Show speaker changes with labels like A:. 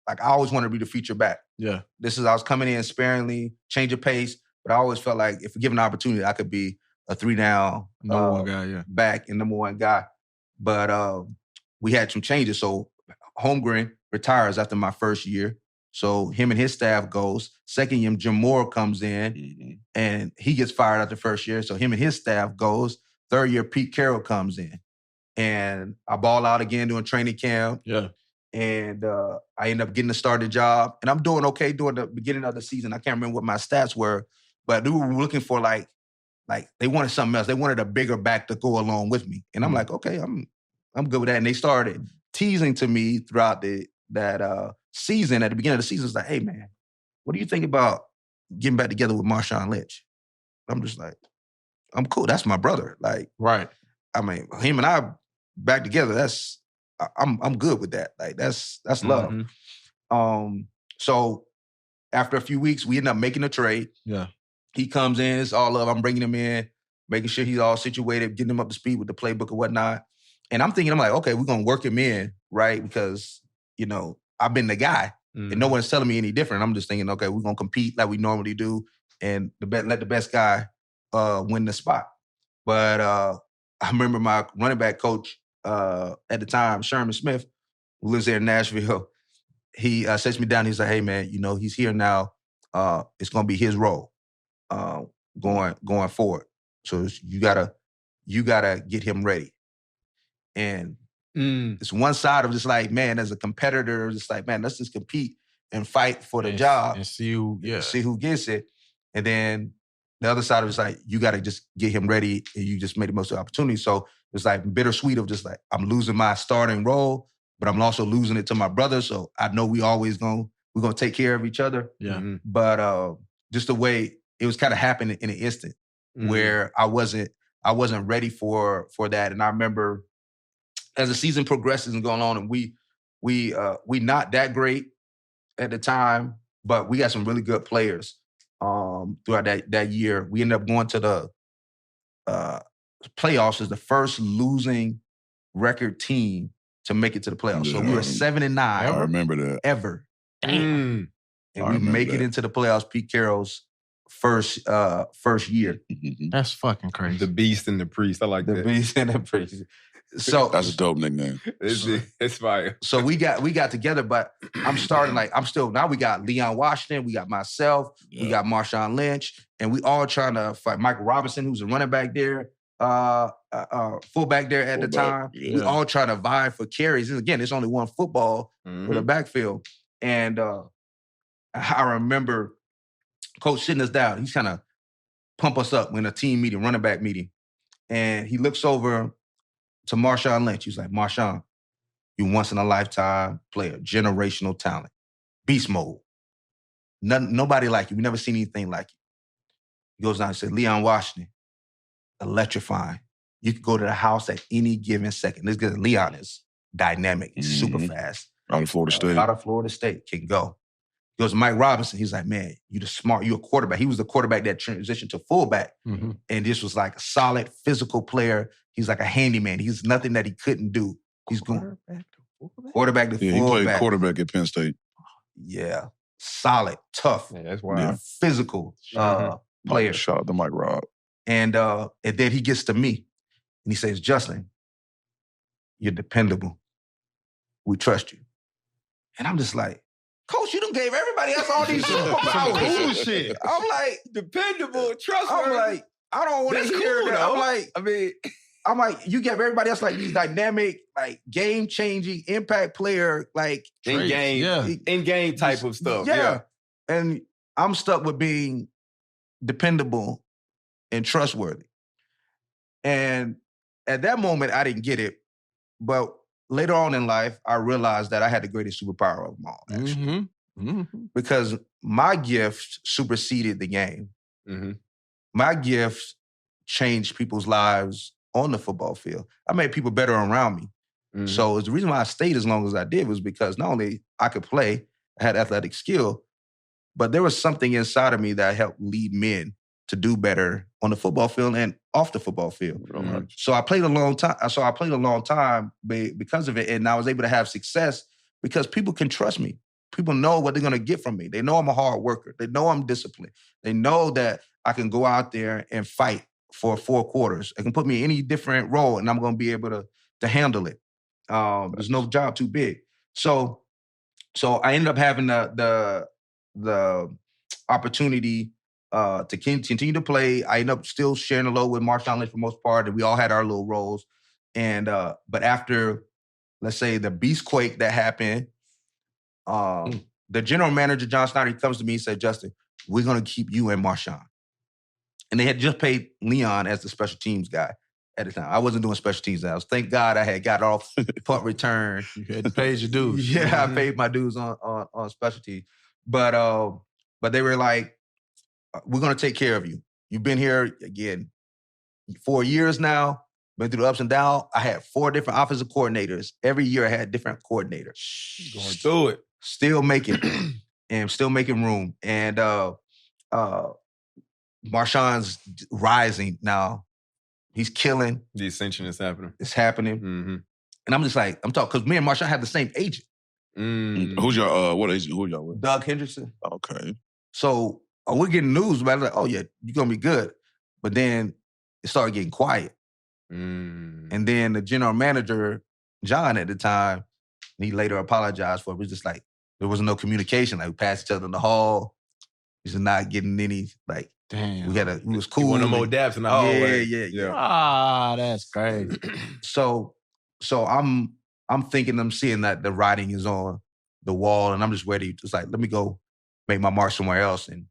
A: I always wanted to be the feature back.
B: Yeah.
A: I was coming in sparingly, change of pace, but I always felt like if given an opportunity, I could be a 3-down
B: number one guy,
A: back and number one guy. But we had some changes. So Holmgren retires after my first year. So him and his staff goes. Second year, Jim Moore comes in, and he gets fired after the first year. So him and his staff goes. Third year, Pete Carroll comes in. And I ball out again doing training camp.
B: Yeah.
A: And I end up getting a starting job. And I'm doing okay during the beginning of the season. I can't remember what my stats were, but they were looking for like they wanted something else. They wanted a bigger back to go along with me. And I'm like, okay, I'm good with that. And they started teasing to me throughout that season. At the beginning of the season, it's like, hey, man, what do you think about getting back together with MARSHAWN LYNCH? I'm just like, I'm cool. That's my brother. Like,
B: right.
A: I mean, him and I back together, I'm good with that. Like, that's love. So after a few weeks, we end up making a trade.
B: Yeah.
A: He comes in, it's all love. I'm bringing him in, making sure he's all situated, getting him up to speed with the playbook and whatnot. And I'm like, okay, we're going to work him in, right? Because, I've been the guy and no one's telling me any different. I'm just thinking, okay, we're going to compete like we normally do and let the best guy win the spot. But I remember my running back coach at the time, Sherman Smith, who lives there in Nashville, he sets me down. He's like, hey, man, he's here now. It's going to be his role going forward. So you gotta get him ready. And it's one side of just like, man, as a competitor, just like, man, let's just compete and fight for the job
B: and see who
A: gets it. And then the other side of it's like, you got to just get him ready and you just made the most of the opportunity. So it's like bittersweet of just like, I'm losing my starting role, but I'm also losing it to my brother. So I know we're going to take care of each other.
B: Yeah.
A: But just the way it was kind of happening in an instant where I wasn't ready for that. And I remember as the season progresses and going on, and we not that great at the time, but we got some really good players throughout that year. We ended up going to the playoffs as the first losing record team to make it to the playoffs. So we were 7-9.
C: I remember that.
A: Ever.
B: Damn.
A: And we make it into the playoffs, Pete Carroll's first year.
B: That's fucking crazy.
D: The Beast and the Priest. I like that.
A: The Beast and the Priest. So
C: that's a dope nickname.
D: It's fire.
A: So we got together, but I'm starting now we got Leon Washington, we got myself, we got MARSHAWN LYNCH, and we all trying to fight Michael Robinson, who's a running back there, fullback there at the time. Yeah. We all trying to vie for carries. Again, it's only one football with a backfield. And I remember Coach sitting us down. He's kind of pump us up in a team meeting, running back meeting. And he looks over to MARSHAWN LYNCH. He's like, MARSHAWN, you once-in-a-lifetime player, generational talent, beast mode. Nobody like you. We never seen anything like you. He goes down and said, Leon Washington, electrifying. You could go to the house at any given second. This guy, Leon is dynamic. He's super fast.
C: Out of Florida State.
A: Can go. He goes to Mike Robinson. He's like, man, you're a quarterback. He was the quarterback that transitioned to fullback. And this was like a solid physical player. He's like a handyman. He's nothing that he couldn't do. He's going quarterback to fullback.
C: He played quarterback at Penn State.
A: Yeah. Solid, tough.
D: Yeah, that's wild.
A: Physical player.
C: Shout out to Mike Robb.
A: And then he gets to me and he says, Justin, you're dependable. We trust you. And I'm just like, Coach, you done gave everybody else all these superpowers.
D: Bullshit.
A: I'm like,
D: dependable, trustworthy.
A: I'm like, I don't want to hear that. I'm like, you give everybody else like these dynamic, like game-changing impact player, like
D: in-game type of stuff. Yeah.
A: And I'm stuck with being dependable and trustworthy. And at that moment, I didn't get it. But later on in life, I realized that I had the greatest superpower of them all, actually. Because my gift superseded the game. My gift changed people's lives on the football field. I made people better around me. So the reason why I stayed as long as I did was because not only I could play, I had athletic skill, but there was something inside of me that helped lead men to do better on the football field and off the football field. So I played a long time. Because of it, and I was able to have success because people can trust me. people know what they're gonna get from me. They know I'm a hard worker. They know I'm disciplined. They know that I can go out there and fight for 4 quarters. They can put me in any different role, and I'm gonna be able to handle it. There's no job too big. So I ended up having the opportunity to continue to play. I ended up still sharing the load with MARSHAWN Lynch for the most part, and we all had our little roles. And but after, let's say, the Beastquake that happened, the general manager, John Snyder, he comes to me and said, Justin, we're going to keep you and MARSHAWN. And they had just paid Leon as the special teams guy at the time. I wasn't doing special teams now. Thank God I had got off punt return.
B: You had paid your dues.
A: Yeah, I paid my dues on special teams. But they were like, we're going to take care of you. You've been here, again, 4 years now, been through the ups and downs. I had 4 different offensive coordinators. Every year I had different coordinators.
D: Going through it.
A: Still making and still making room. And MARSHAWN's rising now. He's killing.
D: The ascension is happening.
A: It's happening.
D: Mm-hmm.
A: And I'm just like, I'm talking, because me and MARSHAWN have the same agent.
C: Who's your, what agent? Who y'all with?
A: Doug Henderson.
C: Okay.
A: So we're getting news about it, like, oh yeah, you're going to be good. But then it started getting quiet. And then the general manager, John at the time, he later apologized for it. It was just like, there was no communication. Like, we passed each other in the hall. He's not getting any, like,
B: damn.
A: We was cool.
D: One of more daps in the hallway.
A: Yeah.
B: Ah, that's crazy.
A: So I'm thinking, I'm seeing that the writing is on the wall, and I'm just ready. It's like, let me go make my mark somewhere else. And